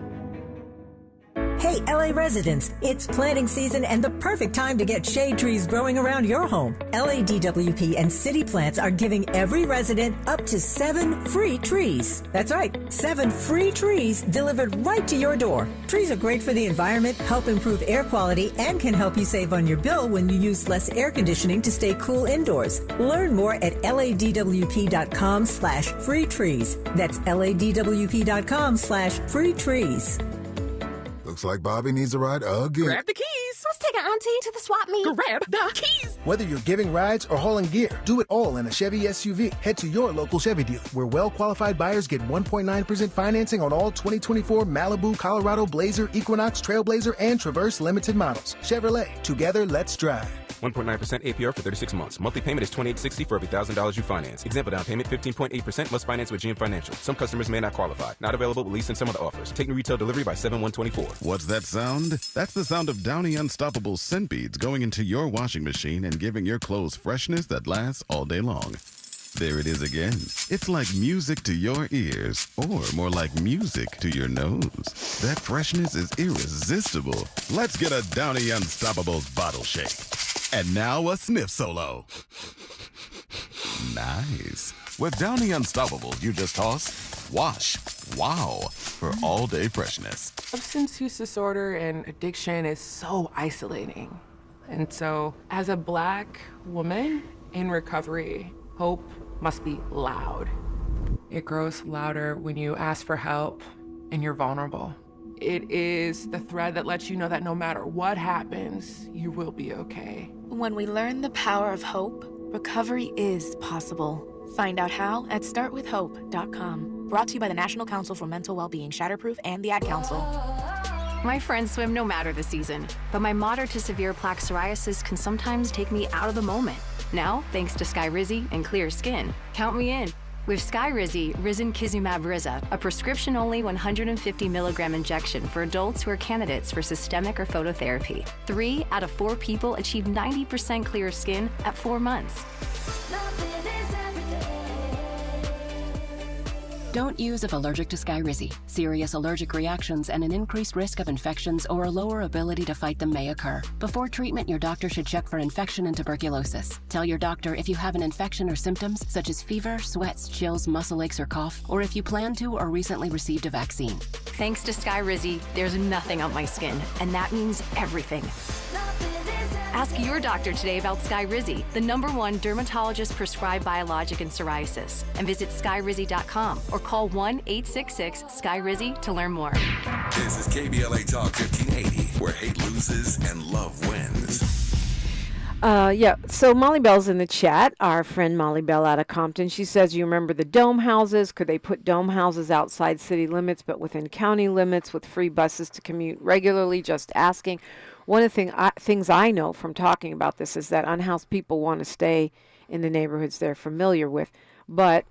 Hey, LA residents, it's planting season and the perfect time to get shade trees growing around your home. LADWP and City Plants are giving every resident up to 7 free trees. That's right, 7 free trees delivered right to your door. Trees are great for the environment, help improve air quality, and can help you save on your bill when you use less air conditioning to stay cool indoors. Learn more at ladwp.com/free trees. That's ladwp.com/free trees. Looks like Bobby needs a ride again. Grab the keys. Let's take our auntie to the swap meet. Grab the keys. Whether you're giving rides or hauling gear, do it all in a Chevy SUV. Head to your local Chevy dealer, where well-qualified buyers get 1.9% financing on all 2024 Malibu, Colorado, Blazer, Equinox, Trailblazer, and Traverse limited models. Chevrolet, together, let's drive. 1.9% APR for 36 months. Monthly payment is $28.60 for every $1,000 you finance. Example down payment 15.8% must finance with GM Financial. Some customers may not qualify. Not available with lease and some other offers. Take new retail delivery by 7/1/24. What's that sound? That's the sound of Downy Unstoppable scent beads going into your washing machine and giving your clothes freshness that lasts all day long. There it is again. It's like music to your ears, or more like music to your nose. That freshness is irresistible. Let's get a Downy Unstoppables bottle shake. And now a sniff solo. Nice. With Downy Unstoppable, you just toss, wash, wow, for all-day freshness. Substance use disorder and addiction is so isolating. And so, as a Black woman in recovery, hope must be loud. It grows louder when you ask for help and you're vulnerable. It is the thread that lets you know that no matter what happens, you will be okay. When we learn the power of hope, recovery is possible. Find out how at startwithhope.com. Brought to you by the National Council for Mental Wellbeing, Shatterproof, and the Ad Council. My friends swim no matter the season, but my moderate to severe plaque psoriasis can sometimes take me out of the moment. Now, thanks to Skyrizi and clear skin, count me in. With Skyrizi, Risankizumab Riza, a prescription-only 150 milligram injection for adults who are candidates for systemic or phototherapy. 3 out of 4 people achieve 90% clear skin at 4 months. Don't use if allergic to Skyrizi. Serious allergic reactions and an increased risk of infections or a lower ability to fight them may occur. Before treatment, your doctor should check for infection and tuberculosis. Tell your doctor if you have an infection or symptoms such as fever, sweats, chills, muscle aches, or cough, or if you plan to or recently received a vaccine. Thanks to Skyrizi, there's nothing on my skin, and that means everything. Ask your doctor today about Skyrizi, the #1 dermatologist-prescribed biologic in psoriasis, and visit skyrizi.com or call 1-866-SKYRIZI to learn more. This is KBLA Talk 1580, where hate loses and love wins. So Molly Bell's in the chat, our friend Molly Bell out of Compton. She says, you remember the dome houses? Could they put dome houses outside city limits but within county limits with free buses to commute regularly? Just asking. One of the things I know from talking about this is that unhoused people want to stay in the neighborhoods they're familiar with. But,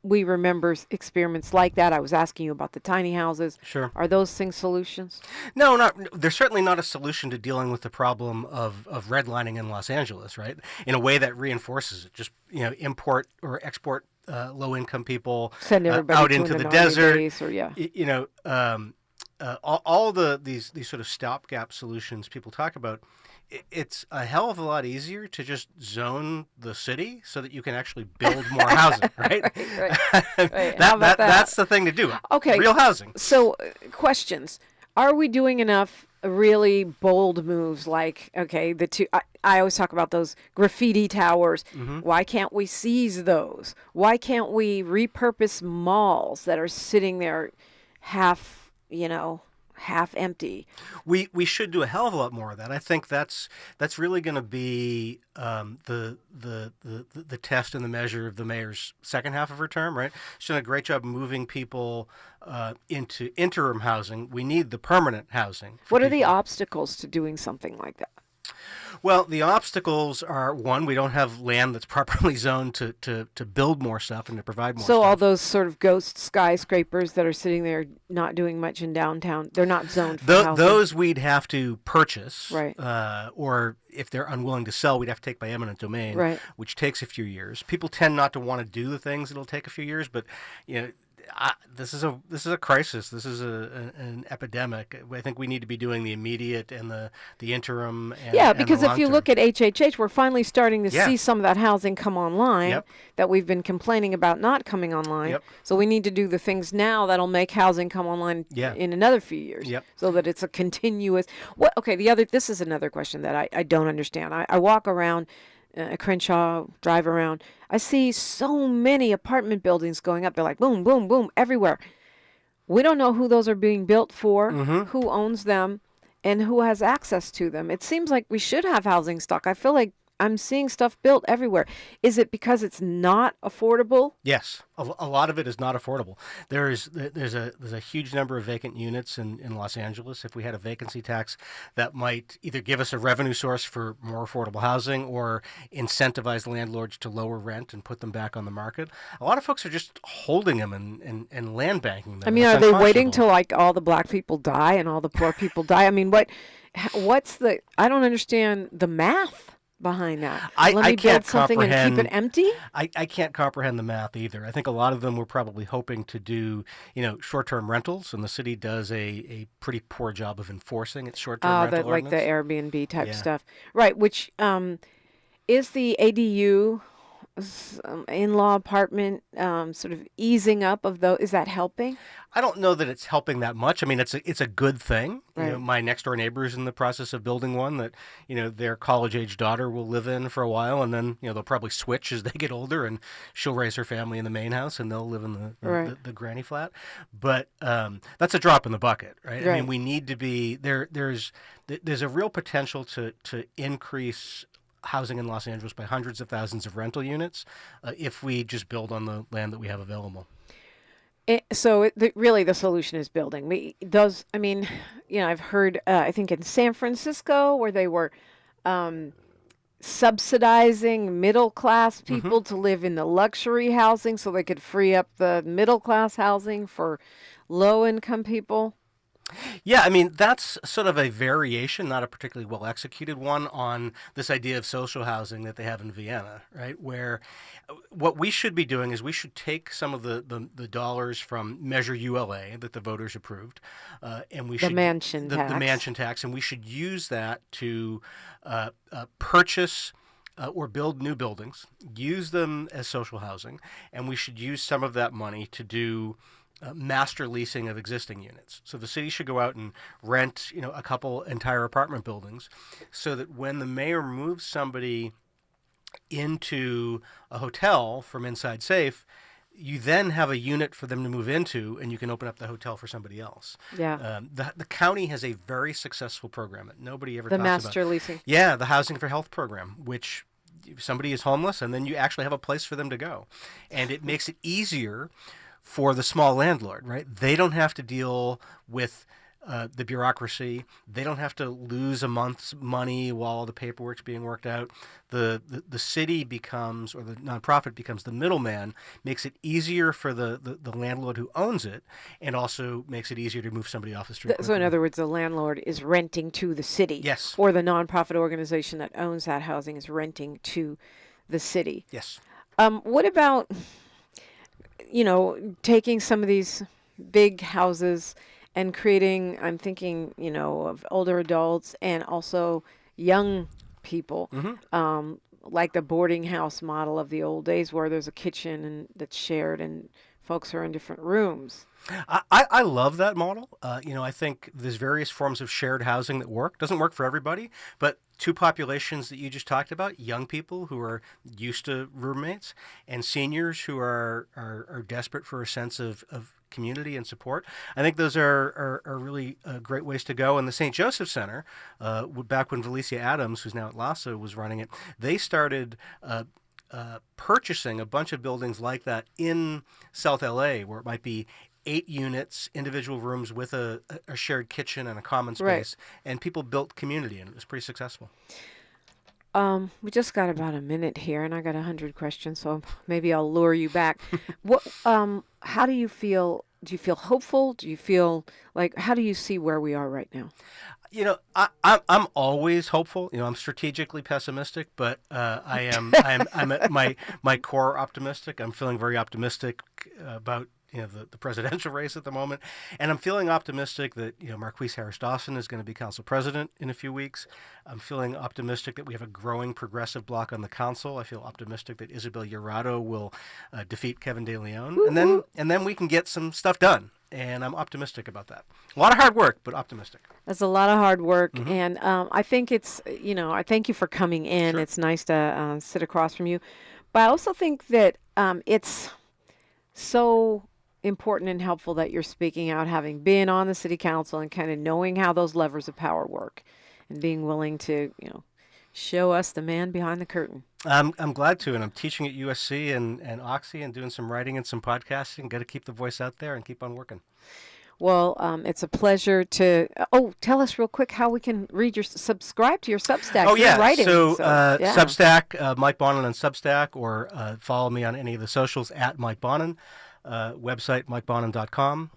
we remember experiments like that. I was asking you about the tiny houses. Sure. Are those things solutions? No, they're certainly not a solution to dealing with the problem of redlining in Los Angeles, right? In a way that reinforces it. Just, import or export low-income people Send everybody out to into an the army desert. base or, All these sort of stopgap solutions people talk about, it's a hell of a lot easier to just zone the city so that you can actually build more housing, right? Right. That's the thing to do. Okay. Real housing. So, questions. Are we doing enough really bold moves like, I always talk about those graffiti towers. Mm-hmm. Why can't we seize those? Why can't we repurpose malls that are sitting there half empty? We should do a hell of a lot more of that. I think that's really going to be the test and the measure of the mayor's second half of her term, right? She's done a great job moving people into interim housing. We need the permanent housing. What are the obstacles to doing something like that? Well, the obstacles are, one, we don't have land that's properly zoned to build more stuff and to provide more stuff. So all those sort of ghost skyscrapers that are sitting there not doing much in downtown, they're not zoned for housing? Those we'd have to purchase. Right. Or if they're unwilling to sell, we'd have to take by eminent domain, right, which takes a few years. People tend not to want to do the things that'll take a few years, but, this is a crisis. This is an epidemic. I think we need to be doing the immediate and the interim. Because if you look at HHH, we're finally starting to see some of that housing come online that we've been complaining about not coming online. Yep. So we need to do the things now that'll make housing come online in another few years, so that it's a continuous. This is another question that I don't understand. I walk around Crenshaw, drive around. I see so many apartment buildings going up. They're like boom, boom, boom everywhere. We don't know who those are being built for, who owns them, and who has access to them. It seems like we should have housing stock. I feel like I'm seeing stuff built everywhere. Is it because it's not affordable? Yes, a lot of it is not affordable. There's a huge number of vacant units in Los Angeles. If we had a vacancy tax, that might either give us a revenue source for more affordable housing or incentivize landlords to lower rent and put them back on the market. A lot of folks are just holding them and land banking them. I mean, are they waiting till like all the black people die and all the poor people die? I mean, what's the? I don't understand the math behind that. Let me build something and keep it empty? I can't comprehend the math either. I think a lot of them were probably hoping to do, short-term rentals, and the city does a pretty poor job of enforcing its short-term rental ordinance. Like the Airbnb type stuff. Right, which is the ADU in-law apartment sort of easing up of those. Is that helping? I don't know that it's helping that much. I mean, it's a good thing. Right. My next door neighbor is in the process of building one that, their college-age daughter will live in for a while, and then, they'll probably switch as they get older, and she'll raise her family in the main house, and they'll live in the granny flat. But that's a drop in the bucket, right? I mean, we need to be there. There's a real potential to increase housing in Los Angeles by hundreds of thousands of rental units if we just build on the land that we have available. Really the solution is building. I've heard, I think in San Francisco, where they were subsidizing middle-class people to live in the luxury housing so they could free up the middle-class housing for low-income people. Yeah, I mean, that's sort of a variation, not a particularly well executed one, on this idea of social housing that they have in Vienna, right? Where what we should be doing is we should take some of the dollars from Measure ULA that the voters approved, and we should the mansion tax, and we should use that to purchase or build new buildings, use them as social housing, and we should use some of that money to do master leasing of existing units. So the city should go out and rent, a couple entire apartment buildings, so that when the mayor moves somebody into a hotel from inside safe, you then have a unit for them to move into, and you can open up the hotel for somebody else. Yeah. The county has a very successful program that nobody ever talks about. The master leasing. Yeah, the Housing for Health program, which somebody is homeless, and then you actually have a place for them to go. And it makes it easier for the small landlord, right? They don't have to deal with the bureaucracy. They don't have to lose a month's money while the paperwork's being worked out. The city becomes, or the nonprofit becomes, the middleman, makes it easier for the landlord who owns it, and also makes it easier to move somebody off the street. So in other words, the landlord is renting to the city. Yes. Or the nonprofit organization that owns that housing is renting to the city. Yes. What about, taking some of these big houses and creating, I'm thinking, of older adults and also young people, like the boarding house model of the old days, where there's a kitchen and that's shared and folks are in different rooms. I love that model. I think there's various forms of shared housing that work. Doesn't work for everybody, but two populations that you just talked about, young people who are used to roommates and seniors who are desperate for a sense of community and support. I think those are really great ways to go. And the St. Joseph Center, back when Valicia Adams, who's now at LASA, was running it, they started purchasing a bunch of buildings like that in South LA, where it might be 8 units, individual rooms with a shared kitchen and a common space, Right. and people built community, and it was pretty successful. We just got about a minute here, and I got 100 questions, so maybe I'll lure you back. How do you feel? Do you feel hopeful? Do you feel like, how do you see where we are right now? I'm always hopeful. I'm strategically pessimistic, but I'm at my core optimistic. I'm feeling very optimistic about the presidential race at the moment, and I'm feeling optimistic that Marquise Harris Dawson is going to be council president in a few weeks. I'm feeling optimistic that we have a growing progressive bloc on the council. I feel optimistic that Isabel Jurado will defeat Kevin De Leon, and then we can get some stuff done. And I'm optimistic about that. A lot of hard work, but optimistic. That's a lot of hard work, and I think it's, I thank you for coming in. Sure. It's nice to sit across from you. But I also think that it's so important and helpful that you're speaking out, having been on the city council and kind of knowing how those levers of power work, and being willing to, show us the man behind the curtain. I'm glad to, and I'm teaching at USC and Oxy and doing some writing and some podcasting. Got to keep the voice out there and keep on working. Well, it's a pleasure to. Tell us real quick how we can subscribe to your Substack. Oh, yeah. Writing, yeah. Substack, Mike Bonin on Substack, or follow me on any of the socials at Mike Bonin. Website, mikebonin.com.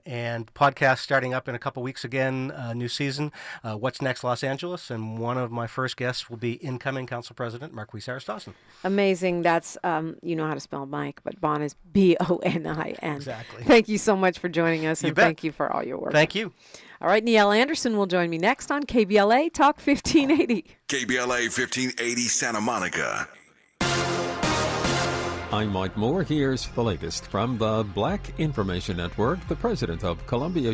And podcast starting up in a couple weeks again, new season, What's Next Los Angeles, and one of my first guests will be incoming council president Marquise Harris Dawson. Amazing. That's, you know how to spell Mike, but Bonin is Bonin. Exactly. Thank you so much for joining us, and thank you for all your work. Thank you. All right, Niall Anderson will join me next on KBLA Talk 1580. KBLA 1580 Santa Monica. I'm Mike Moore. Here's the latest from the Black Information Network. The president of Columbia